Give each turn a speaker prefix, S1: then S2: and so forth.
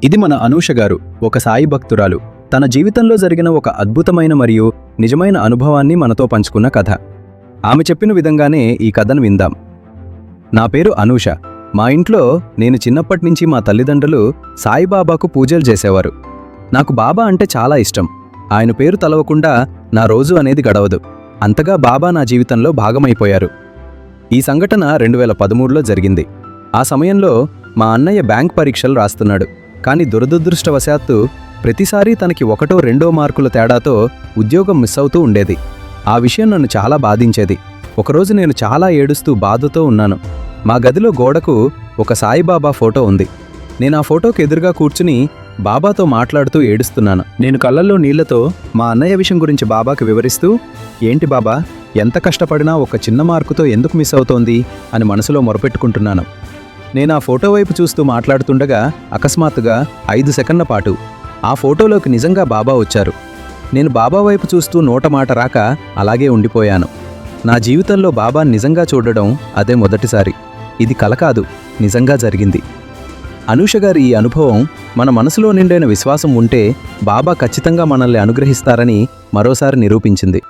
S1: ఇది మన అనూష గారు, ఒక సాయి భక్తురాలు. తన జీవితంలో జరిగిన ఒక అద్భుతమైన మరియు నిజమైన అనుభవాన్ని మనతో పంచుకున్న కథ. ఆమె చెప్పిన విధంగానే ఈ కథను విందాం. నా పేరు అనూష. మా ఇంట్లో నేను చిన్నప్పటినుంచి మా తల్లిదండ్రులు సాయిబాబాకు పూజలు చేసేవారు. నాకు బాబా అంటే చాలా ఇష్టం. ఆయన పేరు తలవకుండా నా రోజు అనేది గడవదు. అంతగా బాబా నా జీవితంలో భాగమైపోయారు. ఈ సంఘటన 2013లో జరిగింది. ఆ సమయంలో మా అన్నయ్య బ్యాంక్ పరీక్షలు రాస్తున్నాడు. కానీ దురదృష్టవశాత్తు ప్రతిసారీ తనకి 1, 2 మార్కుల తేడాతో ఉద్యోగం మిస్ అవుతూ ఉండేది. ఆ విషయం నన్ను చాలా బాధించేది. ఒకరోజు నేను చాలా ఏడుస్తూ బాధతో ఉన్నాను. మా గదిలో గోడకు ఒక సాయిబాబా ఫోటో ఉంది. నేను ఆ ఫోటోకి ఎదురుగా కూర్చుని బాబాతో మాట్లాడుతూ ఏడుస్తున్నాను. నేను కళ్ళల్లో నీళ్లతో మా అన్నయ్య విషయం గురించి బాబాకి వివరిస్తూ, ఏంటి బాబా, ఎంత కష్టపడినా ఒక చిన్న మార్కుతో ఎందుకు మిస్ అవుతోంది అని మనసులో మొరపెట్టుకుంటున్నాను. నేను ఆ ఫోటో వైపు చూస్తూ మాట్లాడుతుండగా అకస్మాత్తుగా 5 సెకన్ల పాటు ఆ ఫోటోలోకి నిజంగా బాబా వచ్చారు. నేను బాబా వైపు చూస్తూ నోట మాట రాక అలాగే ఉండిపోయాను. నా జీవితంలో బాబా నిజంగా చూడడం అదే మొదటిసారి. ఇది కల కాదు, నిజంగా జరిగింది. అనూష గారి ఈ అనుభవం మన మనసులో నిండైన విశ్వాసం ఉంటే బాబా ఖచ్చితంగా మనల్ని అనుగ్రహిస్తారని మరోసారి నిరూపించింది.